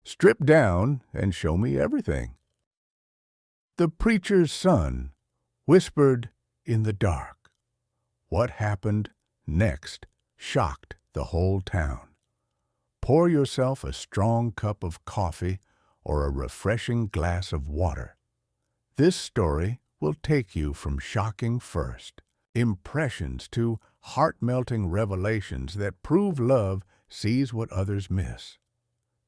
Strip down and show me everything. The preacher's son whispered in the dark. What happened next shocked the whole town. Pour yourself a strong cup of coffee or a refreshing glass of water. This story will take you from shocking first impressions to heart-melting revelations that prove love sees what others miss.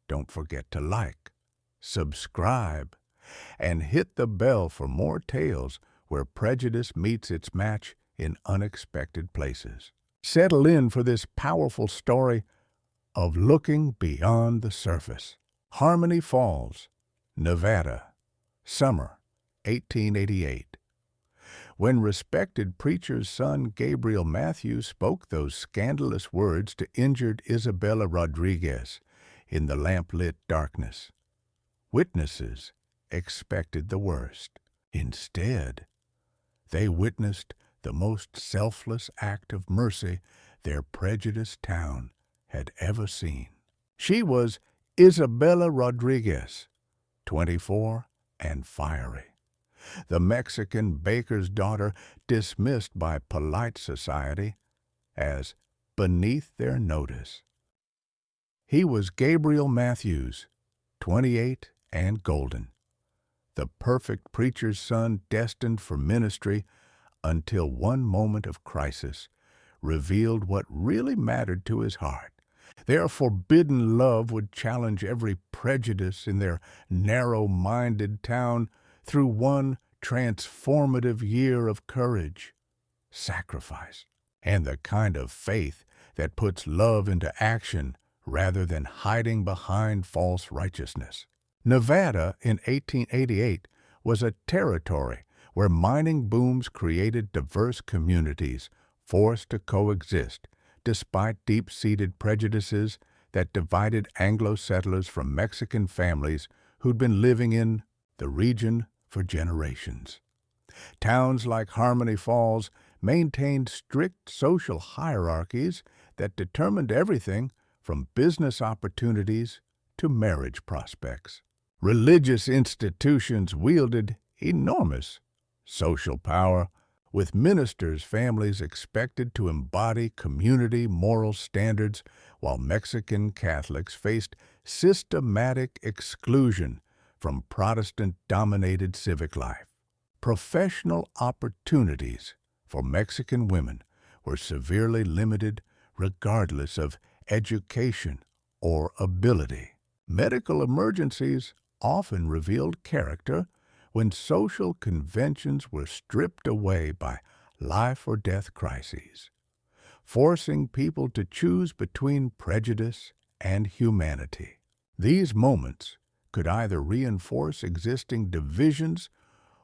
Don't forget to like, subscribe, and hit the bell for more tales where prejudice meets its match in unexpected places. Settle in for this powerful story of looking beyond the surface. Harmony Falls, Nevada, summer 1888. When respected preacher's son Gabriel Matthews spoke those scandalous words to injured Isabella Rodriguez in the lamp-lit darkness, witnesses expected the worst. Instead, they witnessed the most selfless act of mercy their prejudiced town had ever seen. She was Isabella Rodriguez, 24 and fiery, the Mexican baker's daughter dismissed by polite society as beneath their notice. He was Gabriel Matthews, 28 and golden, the perfect preacher's son destined for ministry until one moment of crisis revealed what really mattered to his heart. Their forbidden love would challenge every prejudice in their narrow-minded town through one transformative year of courage, sacrifice, and the kind of faith that puts love into action rather than hiding behind false righteousness. Nevada in 1888 was a territory where mining booms created diverse communities forced to coexist despite deep-seated prejudices that divided Anglo settlers from Mexican families who'd been living in the region for generations. Towns like Harmony Falls maintained strict social hierarchies that determined everything from business opportunities to marriage prospects. Religious institutions wielded enormous social power, with ministers' families expected to embody community moral standards, while Mexican Catholics faced systematic exclusion from Protestant-dominated civic life. Professional opportunities for Mexican women were severely limited regardless of education or ability. Medical emergencies often revealed character when social conventions were stripped away by life-or-death crises, forcing people to choose between prejudice and humanity. These moments could either reinforce existing divisions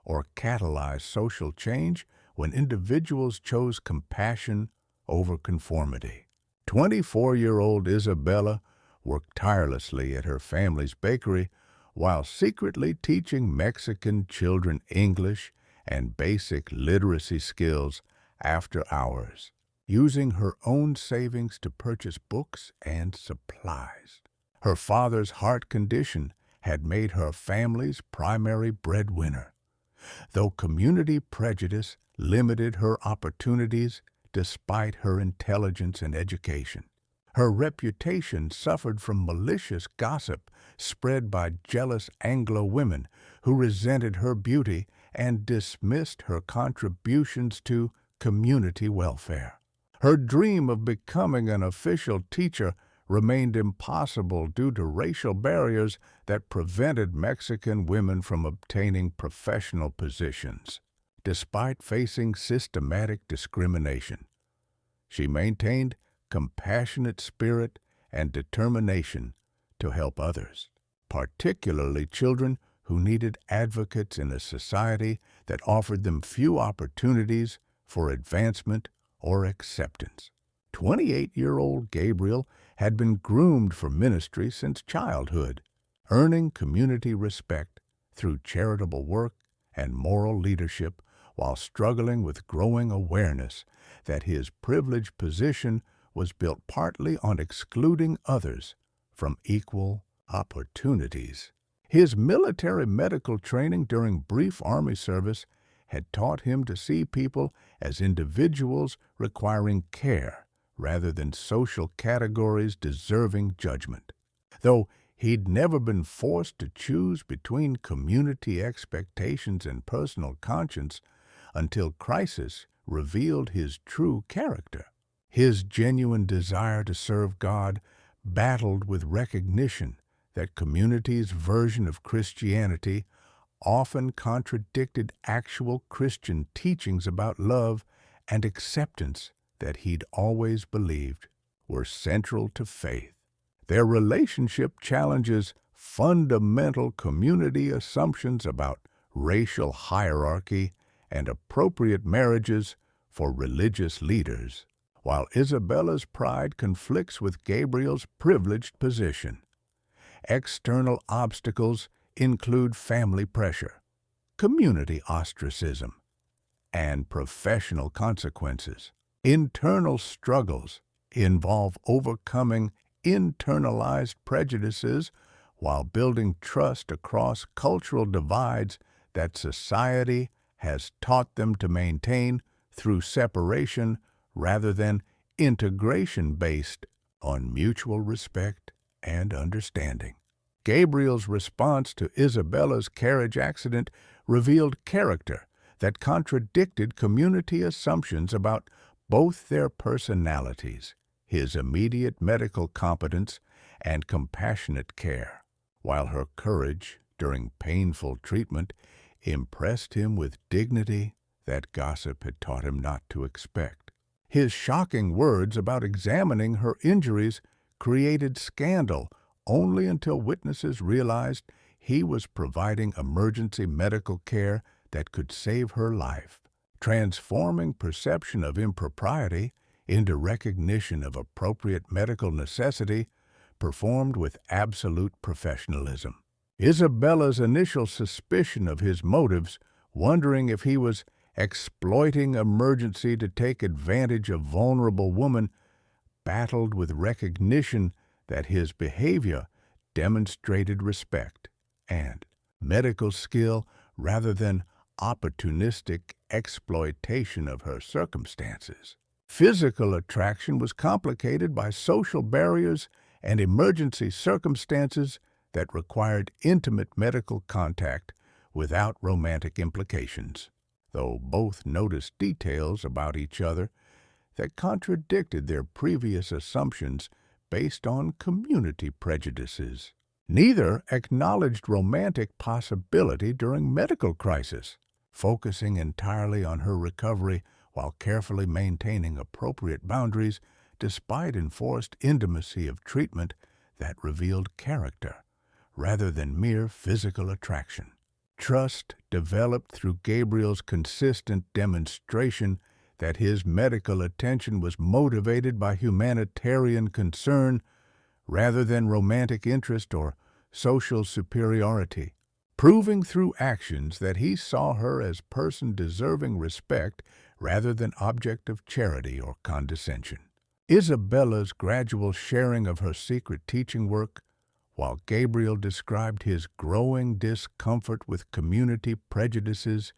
or catalyze social change when individuals chose compassion over conformity. 24-year-old Isabella worked tirelessly at her family's bakery while secretly teaching Mexican children English and basic literacy skills after hours, using her own savings to purchase books and supplies. Her father's heart condition had made her family's primary breadwinner, though community prejudice limited her opportunities despite her intelligence and education. Her reputation suffered from malicious gossip spread by jealous Anglo women who resented her beauty and dismissed her contributions to community welfare. Her dream of becoming an official teacher remained impossible due to racial barriers that prevented Mexican women from obtaining professional positions. Despite facing systematic discrimination, she maintained compassionate spirit and determination to help others, particularly children who needed advocates in a society that offered them few opportunities for advancement or acceptance. 28-year-old Gabriel had been groomed for ministry since childhood, earning community respect through charitable work and moral leadership while struggling with growing awareness that his privileged position was built partly on excluding others from equal opportunities. His military medical training during brief Army service had taught him to see people as individuals requiring care rather than social categories deserving judgment. Though he'd never been forced to choose between community expectations and personal conscience until crisis revealed his true character. His genuine desire to serve God battled with recognition that community's version of Christianity often contradicted actual Christian teachings about love and acceptance that he'd always believed were central to faith. Their relationship challenges fundamental community assumptions about racial hierarchy and appropriate marriages for religious leaders, while Isabella's pride conflicts with Gabriel's privileged position. External obstacles include family pressure, community ostracism, and professional consequences. Internal struggles involve overcoming internalized prejudices while building trust across cultural divides that society has taught them to maintain through separation rather than integration based on mutual respect and understanding. Gabriel's response to Isabella's carriage accident revealed character that contradicted community assumptions about both their personalities, his immediate medical competence, and compassionate care, while her courage during painful treatment impressed him with dignity that gossip had taught him not to expect. His shocking words about examining her injuries created scandal only until witnesses realized he was providing emergency medical care that could save her life, transforming perception of impropriety into recognition of appropriate medical necessity performed with absolute professionalism. Isabella's initial suspicion of his motives, wondering if he was exploiting emergency to take advantage of vulnerable women, battled with recognition that his behavior demonstrated respect and medical skill rather than opportunistic exploitation of her circumstances. Physical attraction was complicated by social barriers and emergency circumstances that required intimate medical contact without romantic implications, though both noticed details about each other that contradicted their previous assumptions based on community prejudices. Neither acknowledged romantic possibility during medical crisis, focusing entirely on her recovery while carefully maintaining appropriate boundaries despite enforced intimacy of treatment that revealed character rather than mere physical attraction. Trust developed through Gabriel's consistent demonstration that his medical attention was motivated by humanitarian concern rather than romantic interest or social superiority, proving through actions that he saw her as person deserving respect rather than object of charity or condescension. Isabella's gradual sharing of her secret teaching work, while Gabriel described his growing discomfort with community prejudices,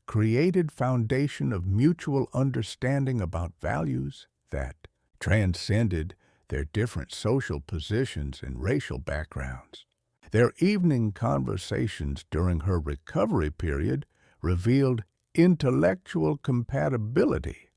created foundation of mutual understanding about values that transcended their different social positions and racial backgrounds. Their evening conversations during her recovery period revealed intellectual compatibility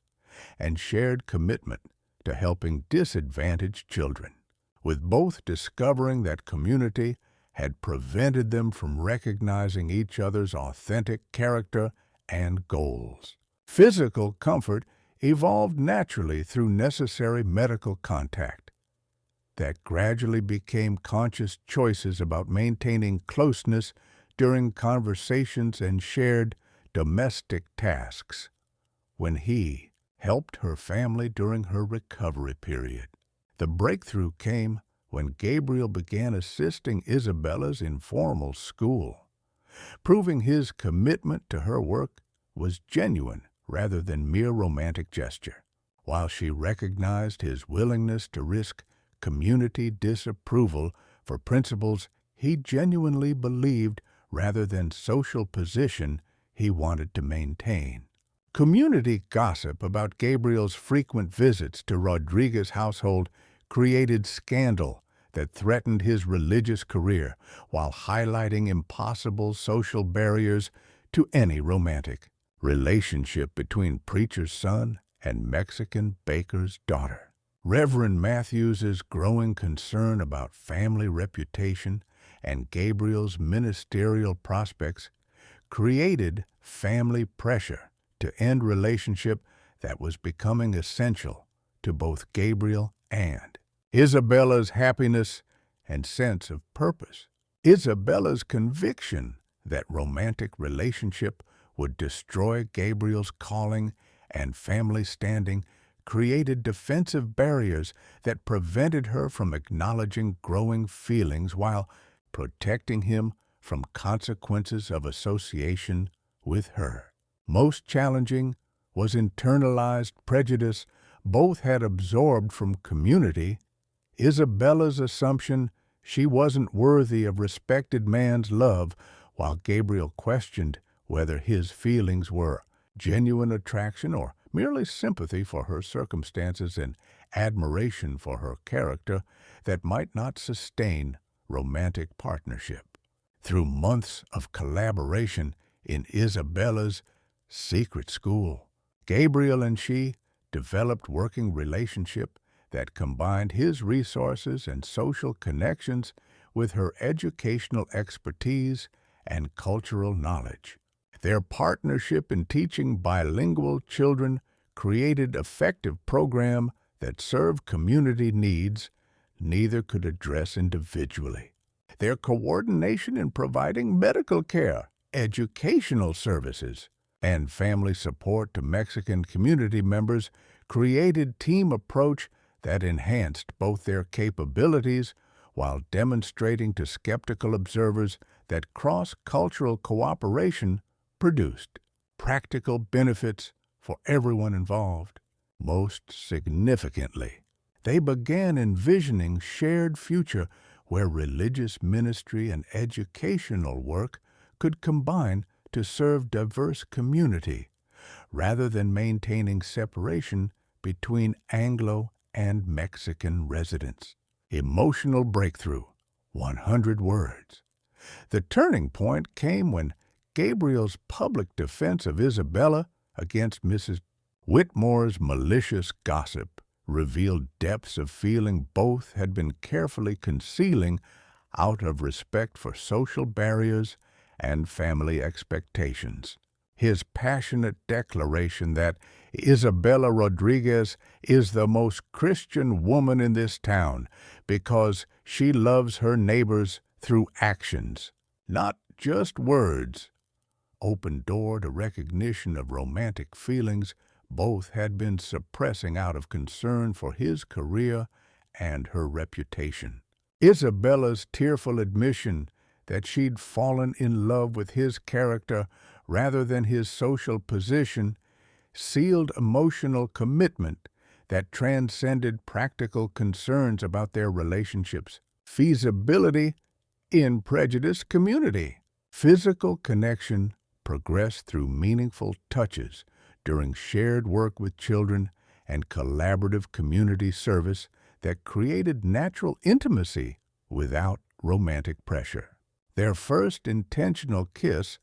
and shared commitment to helping disadvantaged children, with both discovering that community had prevented them from recognizing each other's authentic character and goals. Physical comfort evolved naturally through necessary medical contact that gradually became conscious choices about maintaining closeness during conversations and shared domestic tasks when he helped her family during her recovery period. The breakthrough came when Gabriel began assisting Isabella's informal school, proving his commitment to her work was genuine rather than mere romantic gesture. While she recognized his willingness to risk community disapproval for principles he genuinely believed rather than social position he wanted to maintain. Community gossip about Gabriel's frequent visits to Rodriguez's household created scandal that threatened his religious career while highlighting impossible social barriers to any romantic relationship between preacher's son and Mexican baker's daughter. Reverend Matthews's growing concern about family reputation and Gabriel's ministerial prospects created family pressure to end relationship that was becoming essential to both Gabriel and Isabella's happiness and sense of purpose. Isabella's conviction that romantic relationship would destroy Gabriel's calling and family standing created defensive barriers that prevented her from acknowledging growing feelings while protecting him from consequences of association with her. Most challenging was internalized prejudice both had absorbed from community. Isabella's assumption she wasn't worthy of respected man's love, while Gabriel questioned whether his feelings were genuine attraction or merely sympathy for her circumstances and admiration for her character that might not sustain romantic partnership. Through months of collaboration in Isabella's secret school, Gabriel and she developed working relationship that combined his resources and social connections with her educational expertise and cultural knowledge. Their partnership in teaching bilingual children created effective program that served community needs neither could address individually. Their coordination in providing medical care, educational services, and family support to Mexican community members created team approach that enhanced both their capabilities while demonstrating to skeptical observers that cross-cultural cooperation produced practical benefits for everyone involved. Most significantly, they began envisioning shared future where religious ministry and educational work could combine to serve diverse community, rather than maintaining separation between Anglo and Mexican residents. Emotional breakthrough, 100 words. The turning point came when Gabriel's public defense of Isabella against Mrs. Whitmore's malicious gossip revealed depths of feeling both had been carefully concealing out of respect for social barriers and family expectations. His passionate declaration that Isabella Rodriguez is the most Christian woman in this town because she loves her neighbors through actions, not just words, opened door to recognition of romantic feelings both had been suppressing out of concern for his career and her reputation. Isabella's tearful admission that she'd fallen in love with his character rather than his social position sealed emotional commitment that transcended practical concerns about their relationship's feasibility in prejudiced community. Physical connection progressed through meaningful touches during shared work with children and collaborative community service that created natural intimacy without romantic pressure. Their first intentional kiss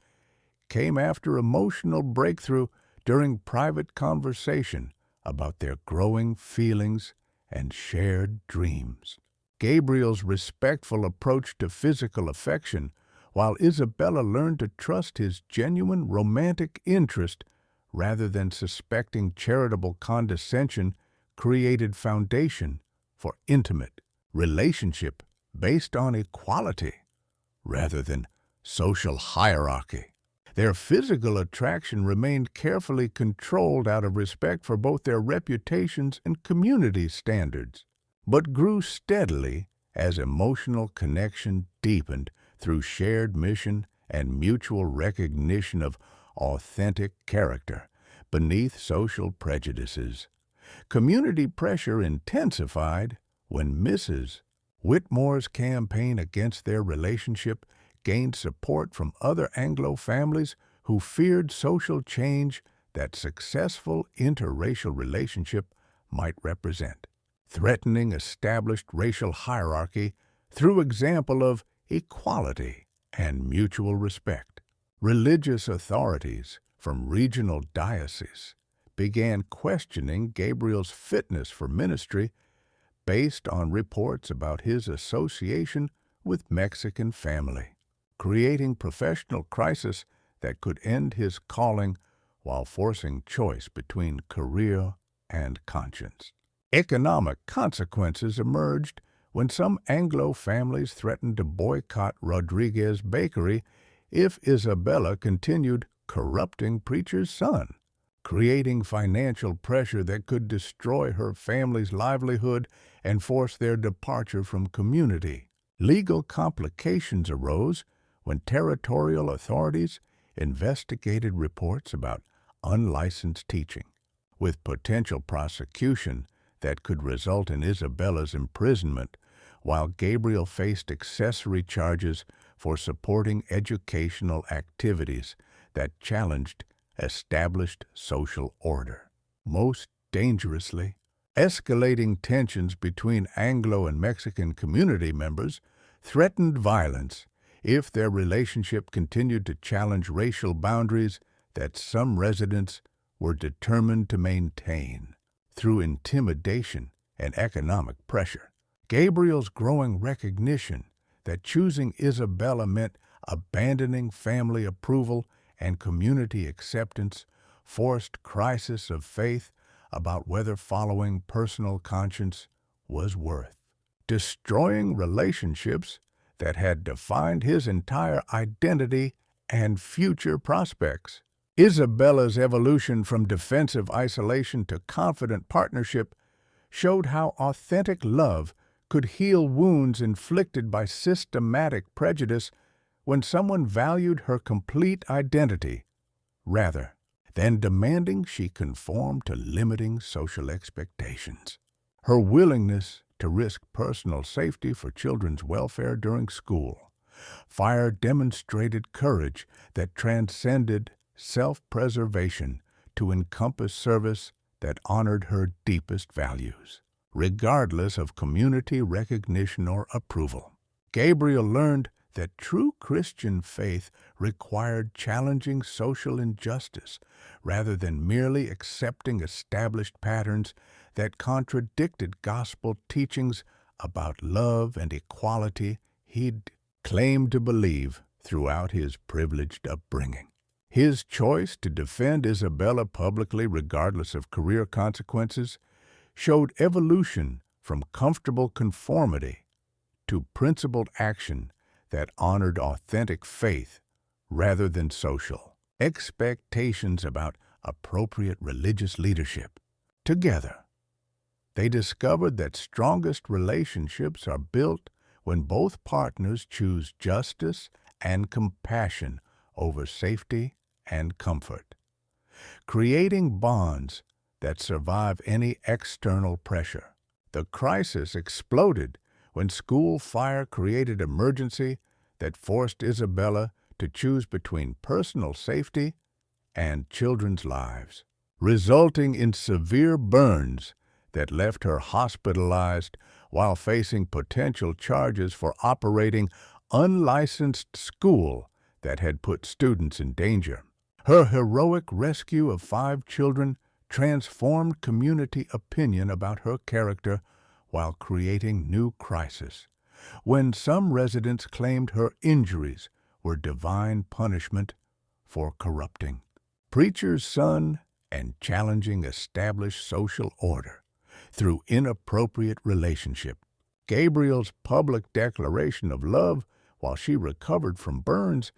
came after emotional breakthrough during private conversation about their growing feelings and shared dreams. Gabriel's respectful approach to physical affection, while Isabella learned to trust his genuine romantic interest rather than suspecting charitable condescension, created foundation for intimate relationship based on equality rather than social hierarchy. Their physical attraction remained carefully controlled out of respect for both their reputations and community standards, but grew steadily as emotional connection deepened through shared mission and mutual recognition of authentic character beneath social prejudices. Community pressure intensified when Mrs. Whitmore's campaign against their relationship gained support from other Anglo families who feared social change that successful interracial relationship might represent, threatening established racial hierarchy through example of equality and mutual respect. Religious authorities from regional dioceses began questioning Gabriel's fitness for ministry based on reports about his association with Mexican family, creating professional crisis that could end his calling while forcing choice between career and conscience. Economic consequences emerged when some Anglo families threatened to boycott Rodriguez Bakery if Isabella continued corrupting preacher's son, creating financial pressure that could destroy her family's livelihood and force their departure from community. Legal complications arose when territorial authorities investigated reports about unlicensed teaching, with potential prosecution that could result in Isabella's imprisonment, while Gabriel faced accessory charges for supporting educational activities that challenged established social order. Most dangerously, escalating tensions between Anglo and Mexican community members threatened violence if their relationship continued to challenge racial boundaries that some residents were determined to maintain. Through intimidation and economic pressure, Gabriel's growing recognition that choosing Isabella meant abandoning family approval and community acceptance forced crisis of faith about whether following personal conscience was worth destroying relationships that had defined his entire identity and future prospects. Isabella's evolution from defensive isolation to confident partnership showed how authentic love could heal wounds inflicted by systematic prejudice when someone valued her complete identity, rather than demanding she conform to limiting social expectations. Her willingness to risk personal safety for children's welfare during school fire demonstrated courage that transcended self-preservation to encompass service that honored her deepest values, regardless of community recognition or approval. Gabriel learned that true Christian faith required challenging social injustice rather than merely accepting established patterns that contradicted gospel teachings about love and equality he'd claimed to believe throughout his privileged upbringing. His choice to defend Isabella publicly regardless of career consequences showed evolution from comfortable conformity to principled action that honored authentic faith rather than social expectations about appropriate religious leadership. Together, they discovered that strongest relationships are built when both partners choose justice and compassion over safety and comfort, creating bonds that survive any external pressure. The crisis exploded when school fire created emergency that forced Isabella to choose between personal safety and children's lives, resulting in severe burns that left her hospitalized while facing potential charges for operating unlicensed school that had put students in danger. Her heroic rescue of 5 children transformed community opinion about her character while creating new crisis, when some residents claimed her injuries were divine punishment for corrupting preacher's son and challenging established social order through inappropriate relationship. Gabriel's public declaration of love while she recovered from burns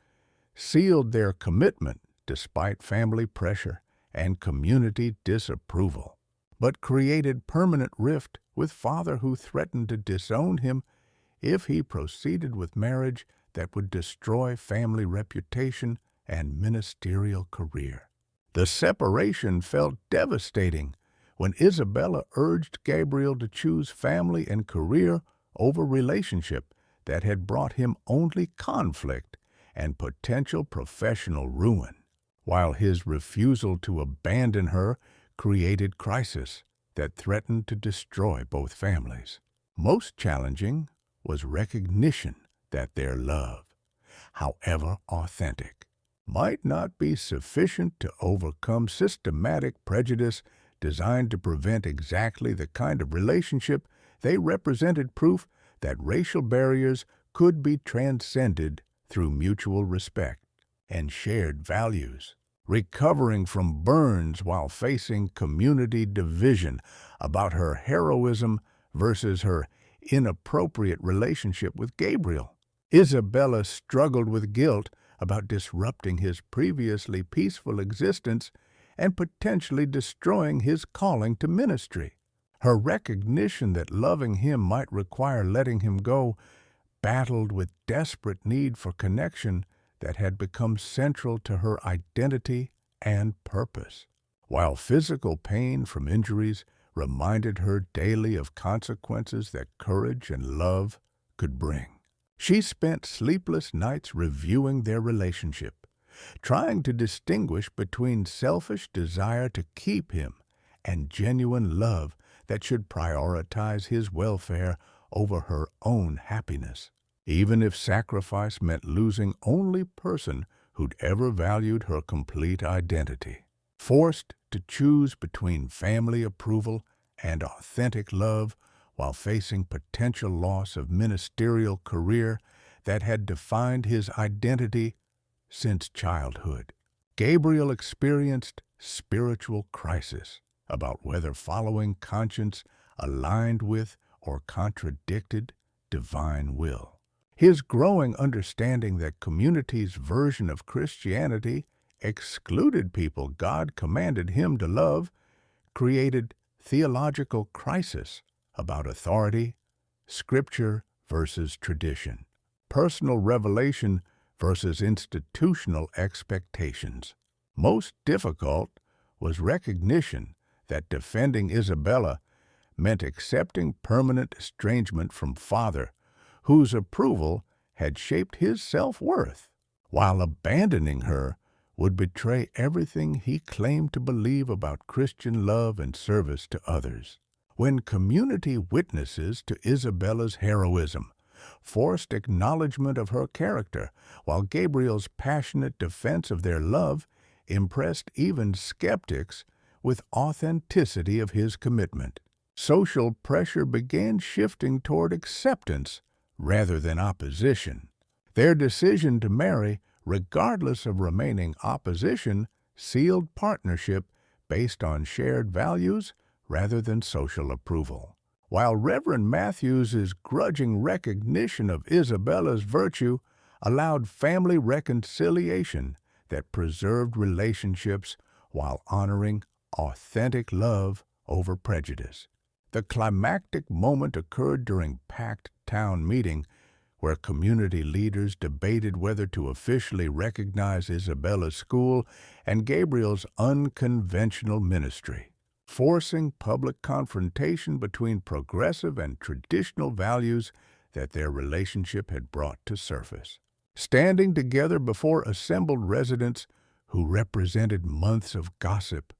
sealed their commitment despite family pressure and community disapproval, but created permanent rift with father who threatened to disown him if he proceeded with marriage that would destroy family reputation and ministerial career. The separation felt devastating when Isabella urged Gabriel to choose family and career over relationship that had brought him only conflict and potential professional ruin, while his refusal to abandon her created crisis that threatened to destroy both families. Most challenging was recognition that their love, however authentic, might not be sufficient to overcome systematic prejudice designed to prevent exactly the kind of relationship they represented, proof that racial barriers could be transcended through mutual respect and shared values. Recovering from burns while facing community division about her heroism versus her inappropriate relationship with Gabriel, Isabella struggled with guilt about disrupting his previously peaceful existence and potentially destroying his calling to ministry. Her recognition that loving him might require letting him go battled with desperate need for connection that had become central to her identity and purpose. While physical pain from injuries reminded her daily of consequences that courage and love could bring, she spent sleepless nights reviewing their relationship, trying to distinguish between selfish desire to keep him and genuine love that should prioritize his welfare over her own happiness, even if sacrifice meant losing only person who'd ever valued her complete identity. Forced to choose between family approval and authentic love while facing potential loss of ministerial career that had defined his identity since childhood, Gabriel experienced spiritual crisis about whether following conscience aligned with or contradicted divine will. His growing understanding that community's version of Christianity excluded people God commanded him to love created theological crisis about authority, scripture versus tradition, personal revelation versus institutional expectations. Most difficult was recognition that defending Isabella meant accepting permanent estrangement from Father, whose approval had shaped his self-worth, while abandoning her would betray everything he claimed to believe about Christian love and service to others. When community witnesses to Isabella's heroism forced acknowledgement of her character, while Gabriel's passionate defense of their love impressed even skeptics with authenticity of his commitment, social pressure began shifting toward acceptance rather than opposition. Their decision to marry, regardless of remaining opposition, sealed partnership based on shared values rather than social approval. While Reverend Matthews's grudging recognition of Isabella's virtue allowed family reconciliation that preserved relationships while honoring authentic love over prejudice. The climactic moment occurred during packed town meeting where community leaders debated whether to officially recognize Isabella's school and Gabriel's unconventional ministry, forcing public confrontation between progressive and traditional values that their relationship had brought to surface. Standing together before assembled residents who represented months of gossip,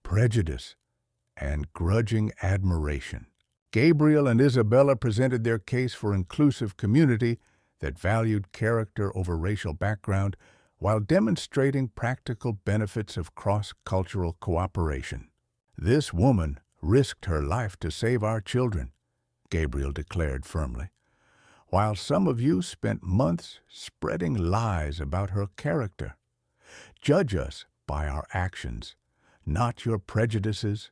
prejudice, and grudging admiration, Gabriel and Isabella presented their case for inclusive community that valued character over racial background while demonstrating practical benefits of cross-cultural cooperation. "This woman risked her life to save our children," Gabriel declared firmly, "while some of you spent months spreading lies about her character. Judge us by our actions, not your prejudices."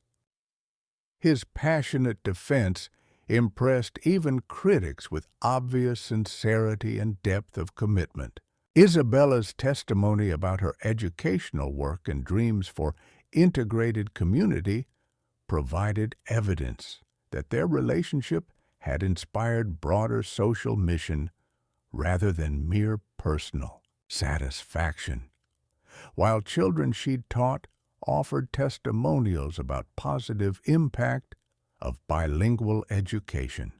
His passionate defense impressed even critics with obvious sincerity and depth of commitment. Isabella's testimony about her educational work and dreams for integrated community provided evidence that their relationship had inspired broader social mission rather than mere personal satisfaction. While children she'd taught offered testimonials about positive impact of bilingual education.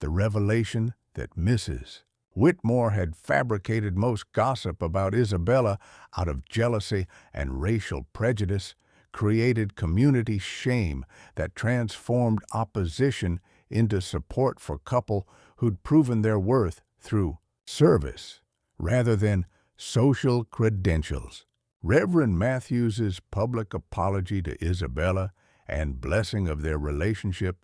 the revelation that Mrs. Whitmore had fabricated most gossip about Isabella out of jealousy and racial prejudice created community shame that transformed opposition into support for couple who'd proven their worth through service rather than social credentials. Reverend Matthews's public apology to Isabella and blessing of their relationship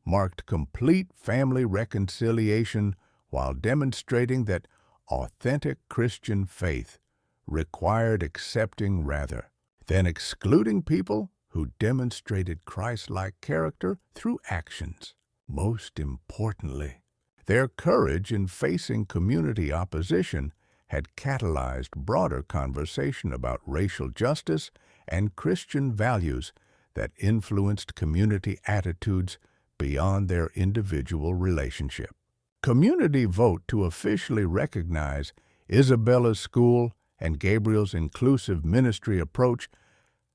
marked complete family reconciliation while demonstrating that authentic Christian faith required accepting rather than excluding people who demonstrated Christ-like character through actions. Most importantly, their courage in facing community opposition had catalyzed broader conversation about racial justice and Christian values that influenced community attitudes beyond their individual relationship. Community vote to officially recognize Isabella's school and Gabriel's inclusive ministry approach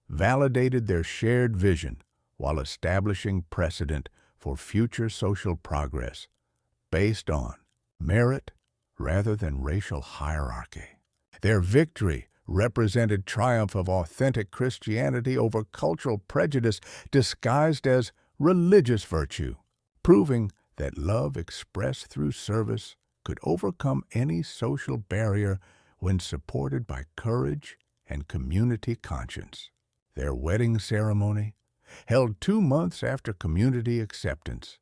validated their shared vision while establishing precedent for future social progress based on merit rather than racial hierarchy. Their victory represented triumph of authentic Christianity over cultural prejudice disguised as religious virtue, proving that love expressed through service could overcome any social barrier when supported by courage and community conscience. Their wedding ceremony, held 2 months after community acceptance,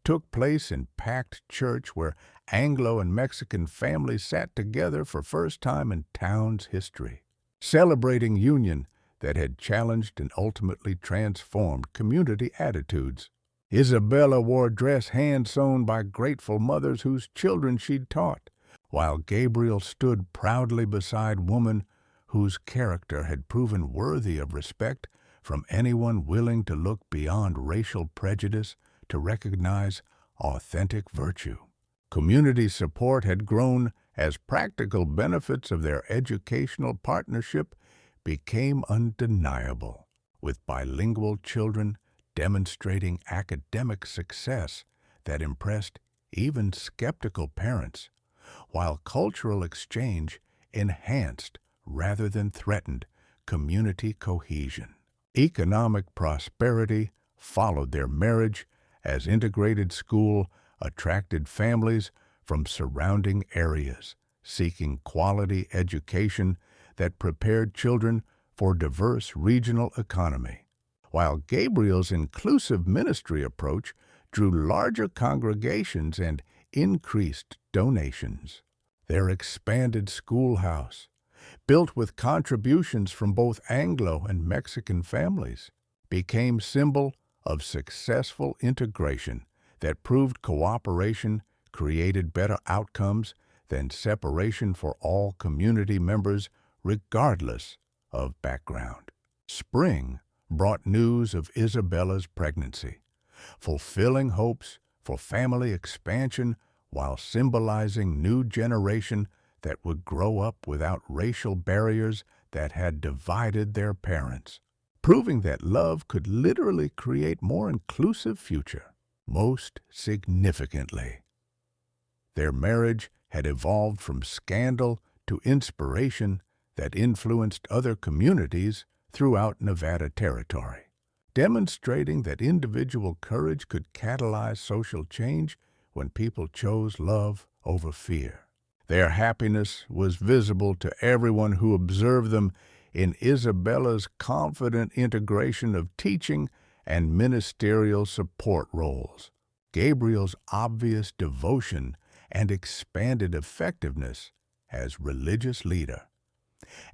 took place in packed church where Anglo and Mexican families sat together for first time in town's history, celebrating union that had challenged and ultimately transformed community attitudes. Isabella wore a dress hand-sewn by grateful mothers whose children she'd taught, while Gabriel stood proudly beside women whose character had proven worthy of respect from anyone willing to look beyond racial prejudice to recognize authentic virtue. Community support had grown as practical benefits of their educational partnership became undeniable, with bilingual children demonstrating academic success that impressed even skeptical parents, while cultural exchange enhanced rather than threatened community cohesion. Economic prosperity followed their marriage as integrated school attracted families from surrounding areas seeking quality education that prepared children for diverse regional economy, while Gabriel's inclusive ministry approach drew larger congregations and increased donations. Their expanded schoolhouse, built with contributions from both Anglo and Mexican families, became symbol of successful integration that proved cooperation created better outcomes than separation for all community members regardless of background. Spring brought news of Isabella's pregnancy, fulfilling hopes for family expansion while symbolizing new generation that would grow up without racial barriers that had divided their parents, proving that love could literally create more inclusive future. Most significantly, their marriage had evolved from scandal to inspiration that influenced other communities throughout Nevada Territory, demonstrating that individual courage could catalyze social change when people chose love over fear. Their happiness was visible to everyone who observed them in Isabella's confident integration of teaching and ministerial support roles, Gabriel's obvious devotion and expanded effectiveness as religious leader,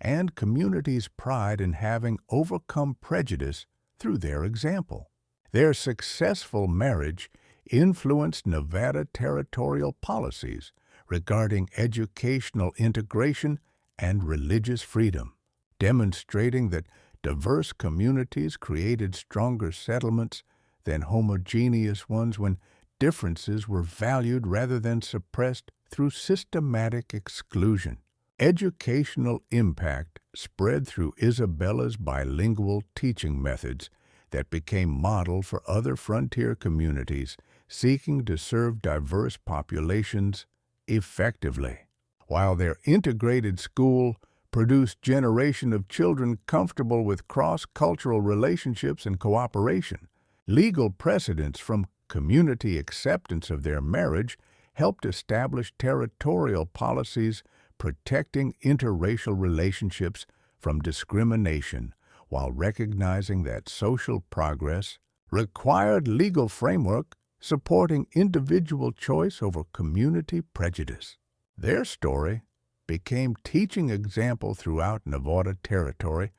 and community's pride in having overcome prejudice through their example. Their successful marriage influenced Nevada territorial policies regarding educational integration and religious freedom, demonstrating that diverse communities created stronger settlements than homogeneous ones when differences were valued rather than suppressed through systematic exclusion. Educational impact spread through Isabella's bilingual teaching methods that became model for other frontier communities seeking to serve diverse populations effectively. While their integrated school produced generation of children comfortable with cross-cultural relationships and cooperation, legal precedents from community acceptance of their marriage helped establish territorial policies protecting interracial relationships from discrimination while recognizing that social progress required legal framework supporting individual choice over community prejudice. Their story became teaching example throughout Nevada Territory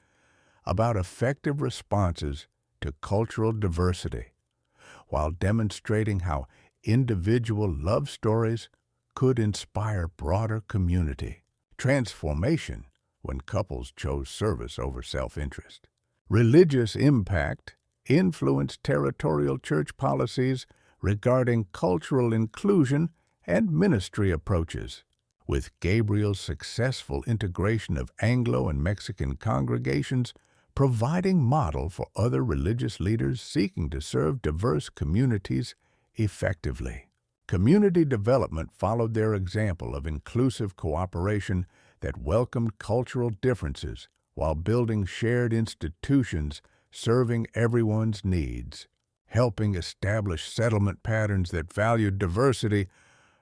about effective responses to cultural diversity, while demonstrating how individual love stories could inspire broader community transformation when couples chose service over self-interest. Religious impact influenced territorial church policies regarding cultural inclusion and ministry approaches. With Gabriel's successful integration of Anglo and Mexican congregations providing model for other religious leaders seeking to serve diverse communities effectively. Community development followed their example of inclusive cooperation that welcomed cultural differences while building shared institutions serving everyone's needs, helping establish settlement patterns that valued diversity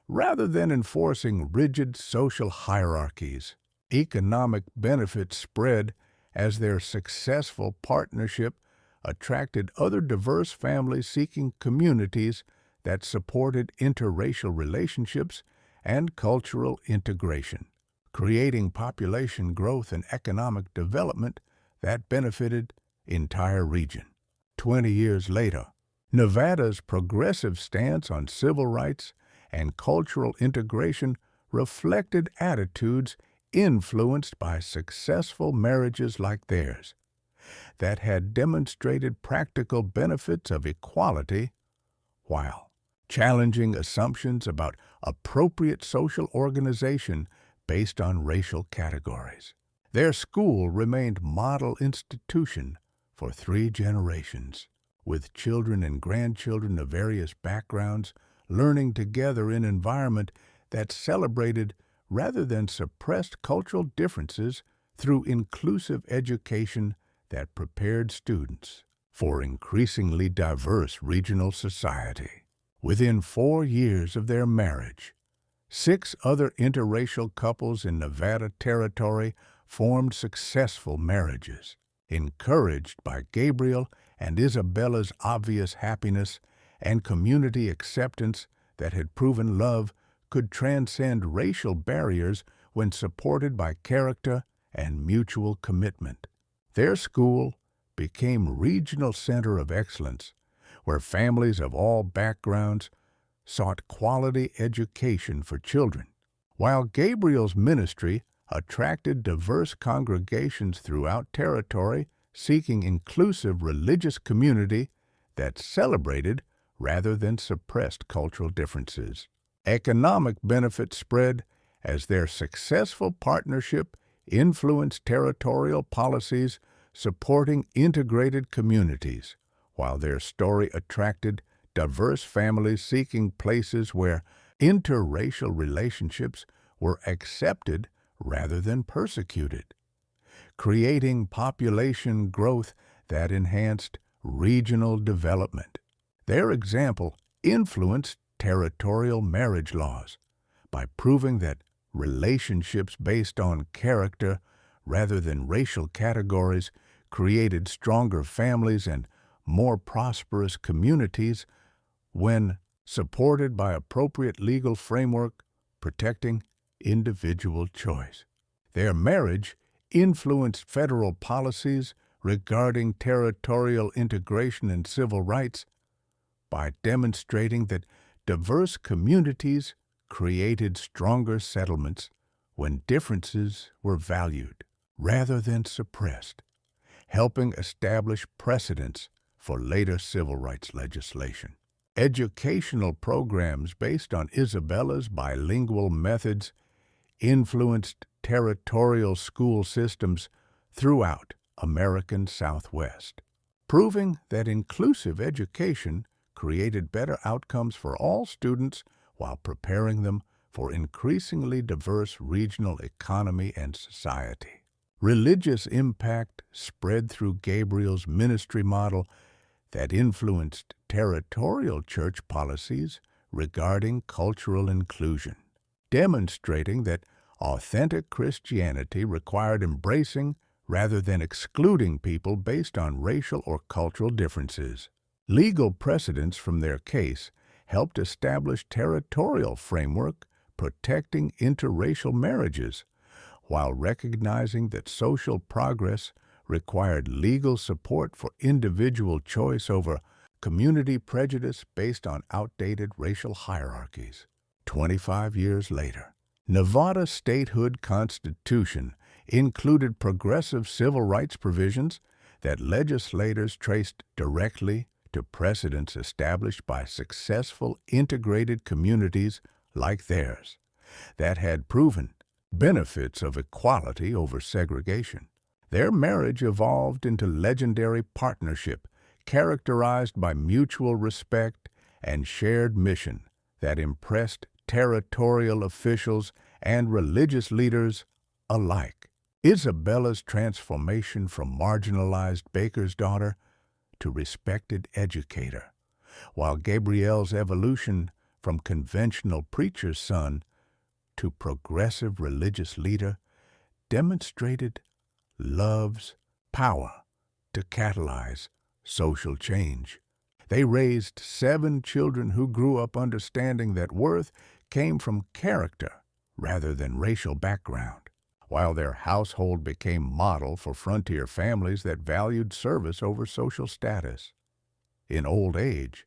rather than enforcing rigid social hierarchies. Economic benefits spread as their successful partnership attracted other diverse families seeking communities that supported interracial relationships and cultural integration, creating population growth and economic development that benefited entire region. 20 years later, Nevada's progressive stance on civil rights and cultural integration reflected attitudes influenced by successful marriages like theirs that had demonstrated practical benefits of equality while challenging assumptions about appropriate social organization based on racial categories. Their school remained model institution for 3 generations, with children and grandchildren of various backgrounds learning together in an environment that celebrated rather than suppressed cultural differences through inclusive education that prepared students for increasingly diverse regional society. Within 4 years of their marriage, 6 other interracial couples in Nevada Territory formed successful marriages, encouraged by Gabriel and Isabella's obvious happiness and community acceptance that had proven love could transcend racial barriers when supported by character and mutual commitment. Their school became regional center of excellence, where families of all backgrounds sought quality education for children, while Gabriel's ministry attracted diverse congregations throughout territory seeking inclusive religious community that celebrated rather than suppressed cultural differences. Economic benefits spread as their successful partnership influenced territorial policies supporting integrated communities, while their story attracted diverse families seeking places where interracial relationships were accepted rather than persecuted, creating population growth that enhanced regional development. Their example influenced territorial marriage laws by proving that relationships based on character rather than racial categories created stronger families and more prosperous communities when supported by appropriate legal framework protecting individual choice. Their marriage influenced federal policies regarding territorial integration and civil rights by demonstrating that diverse communities created stronger settlements when differences were valued rather than suppressed, helping establish precedents for later civil rights legislation. Educational programs based on Isabella's bilingual methods influenced territorial school systems throughout American Southwest, proving that inclusive education created better outcomes for all students while preparing them for increasingly diverse regional economy and society. Religious impact spread through Gabriel's ministry model that influenced territorial church policies regarding cultural inclusion, demonstrating that authentic Christianity required embracing rather than excluding people based on racial or cultural differences. Legal precedents from their case helped establish territorial framework protecting interracial marriages, while recognizing that social progress required legal support for individual choice over community prejudice based on outdated racial hierarchies. 25 years later, Nevada's statehood constitution included progressive civil rights provisions that legislators traced directly to precedents established by successful integrated communities like theirs that had proven benefits of equality over segregation. Their marriage evolved into legendary partnership characterized by mutual respect and shared mission that impressed territorial officials and religious leaders alike. Isabella's transformation from marginalized baker's daughter to respected educator, while Gabriel's evolution from conventional preacher's son to progressive religious leader demonstrated love's power to catalyze social change. They raised 7 children who grew up understanding that worth came from character rather than racial background, while their household became model for frontier families that valued service over social status. In old age,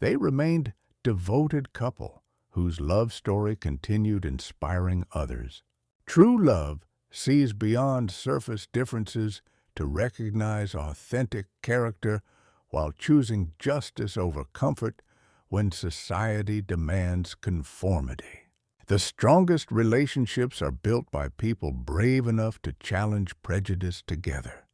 they remained devoted couple whose love story continued inspiring others. True love sees beyond surface differences to recognize authentic character while choosing justice over comfort when society demands conformity. The strongest relationships are built by people brave enough to challenge prejudice together.